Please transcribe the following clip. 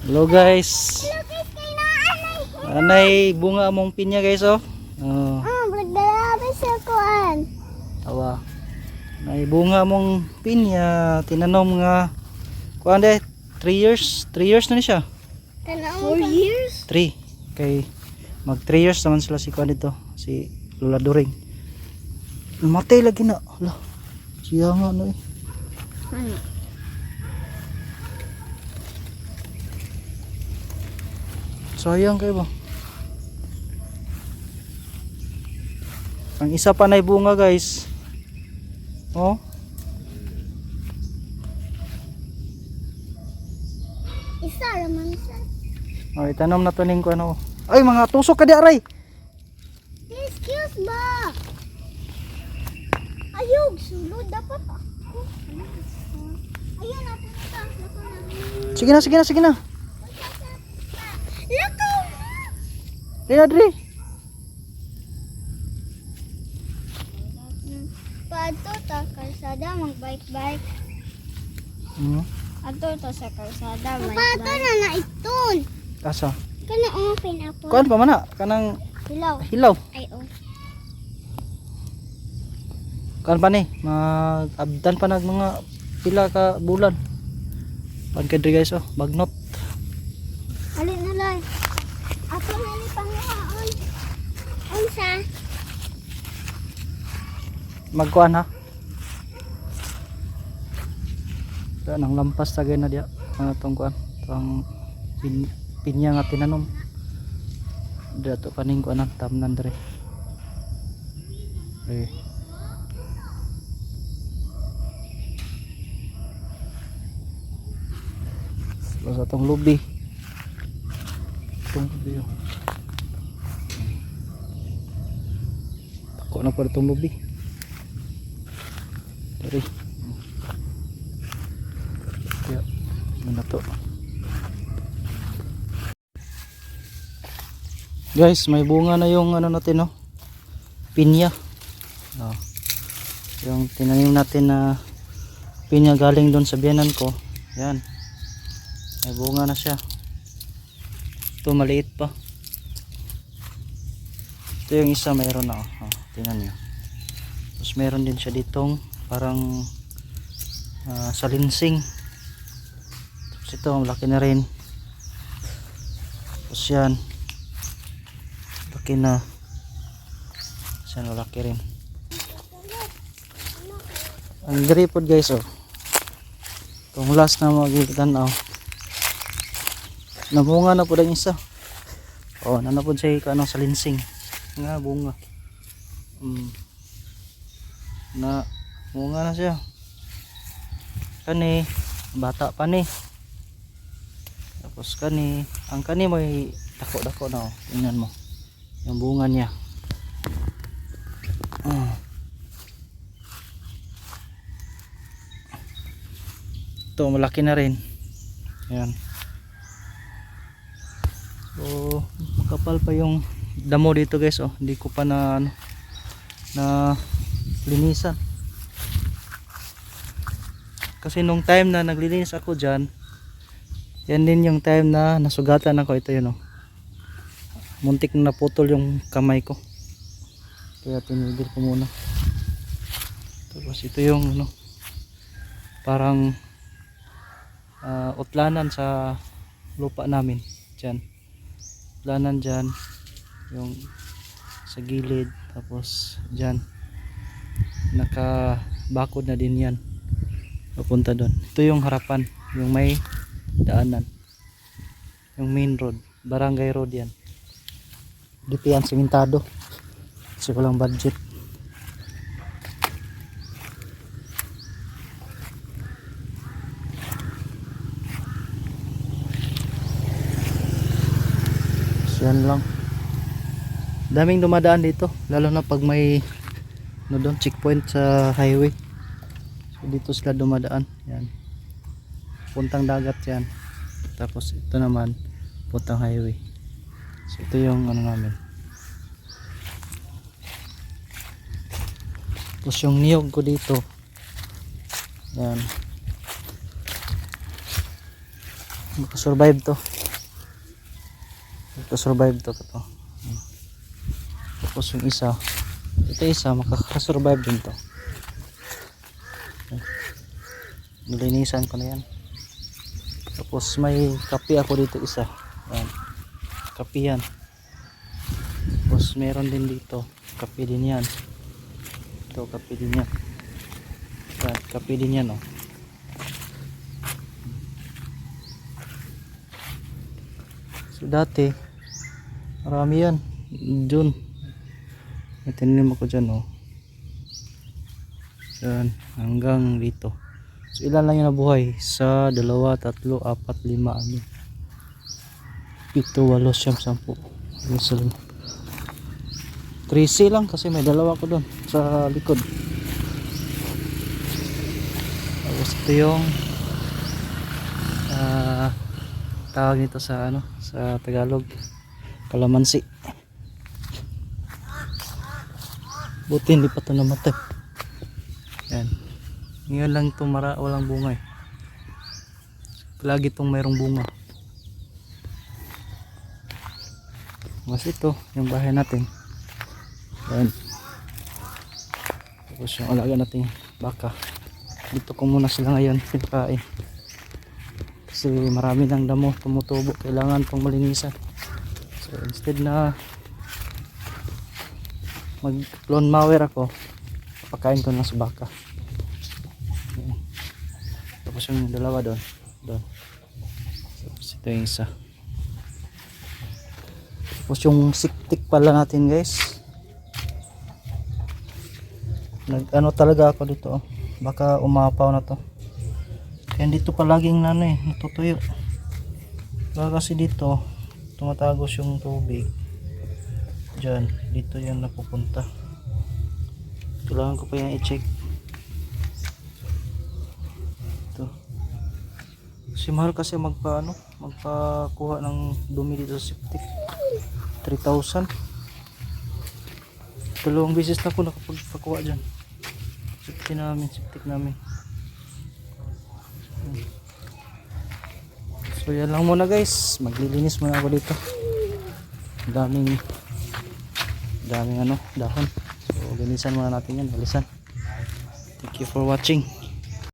Hello guys. Anay bunga mong pinya guys oh. Oh. Magdalabi sa kuan. Awa. Nay bunga mong pinya tinanom nga kuan de 3 years. 3 years na ni siya. 4 years? 3. Kay mag 3 years naman sila si kuan dito, si Lola During. Matay lagi na. Hala. Siya nga no eh. Ano? Sayang kayo ba? Ang isa pa na bunga guys. Oh. Isa raman sa. Oh, itanong na to ning ko ano. Ay mga tusok ka di aray. Excuse ba? Ayog, sulod dapat ako. Ayun natin ito. Sige na, sige na, sige na. Lakaw! Dre, Dre. Paadto ta kalsada mag-bike-bike. Adto ta sa kalsada mag-bike. Paadto na na iton. Asa? Kana open ako. Kuan pa man na kanang Hilaw. hilaw. Ay oh. Kuan pa ni mag-abdan pa nag mga pila ka bulan. Pag kadre guys oh, bagnot. Alin na lang. Ato na ni panguhaon. Unsa? Magkuan ha. So, nang lampas tagay na dia. Ano tong kuan? Tong pinya nga tinanom. Dato kaning kuan tamnan dre. Eh. Sa tong lubi. Tong lubi. Tako na pa tong lubi. Dari. Ya, mana to? Guys, may bunga na yung ano natin no. Pinya. Oh. Yung tinanim natin na pinya galing doon sa biyanan ko. Yan. May bunga na siya. Ito maliit pa. Ito yung isa mayroon na. Oh, tingnan nyo. Tapos meron din siya ditong parang salinsing. Tapos ito malaki na rin. Tapos yan laki na. Yan malaki rin. Ang gripod guys oh. Itong last na magitan oh. Namunga na po ang isa. Oh, nanapod siya kanang salinsing. Nga bunga. Na bunga na siya. Kani bata pa ni. Tapos kani, ang kani may dako-dako na oh. Tingnan mo. Yung bunga niya. Ito malaki na rin. Ayan. So makapal pa yung damo dito guys oh. Hindi ko pa na ano, na linisan. Kasi nung time na naglilinis ako dyan, yan din yung time na nasugatan ako. Ito yun oh. Muntik na naputol yung kamay ko. Kaya tinigil ko muna. Tapos ito yung ano, parang utlanan sa lupa namin. Dyan. Utlanan dyan. Yung sa gilid. Tapos dyan. Nakabakod na din yan. Papunta doon. Ito yung harapan. Yung may daanan. Yung main road. Barangay road yan. Dito yan simentado. Kasi walang budget. So yan lang. Daming dumadaan dito. Lalo na pag may no doon checkpoint sa highway. So dito sila dumadaan. Yan. Puntang dagat yan. Tapos ito naman puntang highway. So ito yung ano namin. Tapos yung niyog ko dito. Yan. Makasurvive to. to survive to. Tapos yung isa, ito isa makakasurvive din to. Nilinisan ko na yan. Tapos may kape ako dito isa. Yan. Kape yan. Tapos meron din dito kape din yan. Ito kape din yan. Yan, kape din yan oh. So dati marami yan dun. Tinanim ako dyan oh. Yan, hanggang dito. So ilan lang yung nabuhay? Sa 2, 3, 4, 5, 6, 7, 8, 9, 10. 3C lang kasi may dalawa ko doon sa likod. Tapos ito yung tawag nito sa ano, sa Tagalog, kalamansi. Buti hindi pa ito namatay. Yan. Ngayon lang ito walang bunga eh. Lagi itong mayroong bunga. Mas ito yung bahay natin. Yan. Tapos yung alaga natin baka. Dito ko muna sila ngayon pinakain. Kasi marami ng damo tumutubo. Kailangan itong malinisan. So instead na mag lawn mower ako, pakain ko na sa baka. Yan. Tapos yung dalawa doon. Tapos ito yung isa. Tapos yung siktik pala natin guys. Ano talaga ako dito oh. Baka umapaw na to. Kaya dito palaging natutuyo. Baka kasi dito tumatagos yung tubig. Diyan, dito yan napupunta. Kailangan ko pa yan i-check. Ito. Kasi mahal kasi magpakuha ng dumi dito sa septic. 3,000. 2 beses na ako nakapagpakuha dyan. Septic namin. So yan lang muna guys. Maglilinis muna ako dito. Daming dahon. So linisan muna natin yan. Thank you for watching.